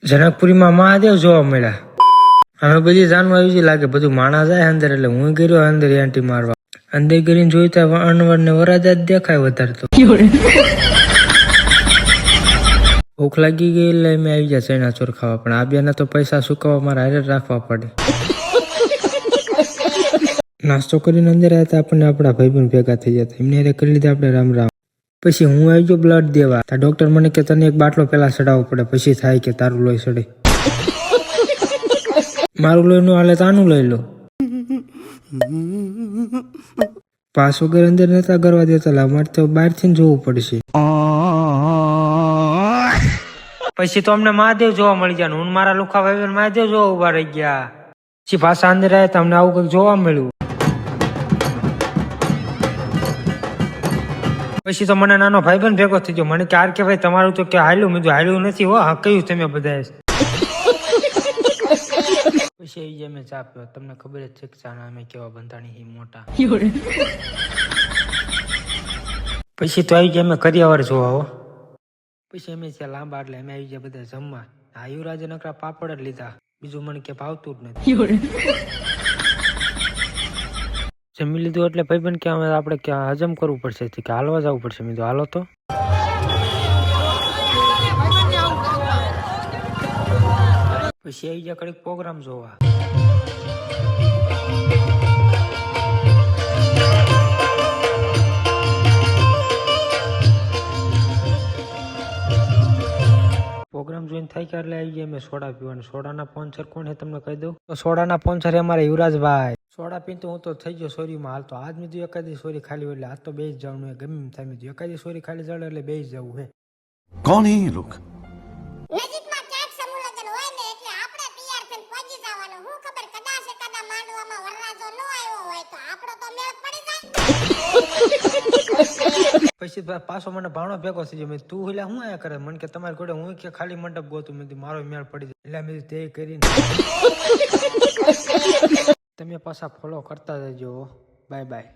જનકપુરીમાં મહાદેવ જોવા મળ્યા. હવે બધી જાનવા આવી લાગે, બધું માણસ જાય અંદર એટલે હું ગયો અંદર એન્ટી મારવા. અંદર કરીને જોઈ તો અનવર ને વરાજા જ દેખાય વધારે તો. ભૂખ લાગી ગઈ એટલે મેં આવી ગયા ચણા ચોર ખાવા, પણ આ બેના તો પૈસા ચૂકવવા મારા હારે રાખવા પડે. નાસ્તો કરીને અંદર આવ્યા હતા, આપણને આપણા ભાઈબંધ ભેગા થઈ જતા, એમને હારે કરી લીધા આપણે રામ રામ. પછી હું આવી ગયો બ્લડ દેવા. ડોક્ટર મને કે તને એક બાટલો પેલા ચડાવવો પડે, પછી થાય કે તારું લોહી ચડે. મારું લોહી નું હાલે તો આનું લઈ લો. પાસ વગર અંદર નતા કરવા દેતા, અમારે તો બહાર થી જોવું પડશે. પછી તો અમને મહાદેવ જોવા મળી ગયા. હું મારા લુખા ભાઈ મહાદેવ જોવા ઉભા રહી ગયા. પછી પાછા અંદર આવ્યા તો અમને આવું કંઈક જોવા મળ્યું. પછી તો મને નાનો ભાઈબંધ ભેગો થઈ ગયો. મને કે આર કે ભાઈ તમારું તો કે હાલ્યું. મેં હાલ્યું નથી હો. હા કયું તમે બધા. પછી એ મેં ચા પીવો. તમને ખબર જ છે કે ચા અમે કેવા બંધાણી મોટા. પછી તો આવી ગયા અમે કરિયાવર જોવા હો. પછી અમે ત્યાં લાંબા એટલે અમે આવી ગયા બધા જમવા. આ યુવરાજે નકરા પાપડ જ લીધા, બીજું મને કે ભાવતું જ નથી. જમી લીધું એટલે ભાઈબંધ કે આપણે ક્યાં હજમ કરવું પડશે કે હાલવા જવું પડશે. મેં તો હાલો તો. પછી આવી ગયા કડીક પ્રોગ્રામ જોવા. પ્રોગ્રામ જોઈને થાય કે એટલે આવી ગયા મેં સોડા પીવાનું. સોડાના સ્પોન્સર કોણ છે તમને કહી દઉં તો સોડાના સ્પોન્સર છે અમારા યુવરાજભાઈ. સોડા પીને તો હું તો થઈ ગયો સોરીમાં હાલ. તો આજ મેં એકાદી સોરી ખાલી એટલે આજ તો બે જ જવાનું. ગમે એમ થાય મેં એકાદી સોરી ખાલી જડે એટલે બે જ જવું હે. કોણ હે એ લોક? નજીકમાં ક્યાંક સમૂહલગ્ન હોય ને એટલે આપણે તૈયાર થઈને પહોંચી જવાનું. હું ખબર કદાચ એકાદા માંડવામાં વરરાજો ન આવ્યો હોય તો આપણો તો મેળ પડી જાય. પછી પાછો મને ભાણો ભેગો થઈ ગયો. મેં તું એટલે હું આયા કરે. મને કે તમારી જોડે હું કે ખાલી મંડપ ગોતું. મેં મારો મેળ પડી જાય એટલે મેં તે કરીને. તમે પાછા ફોલો કરતા જજો. Bye bye.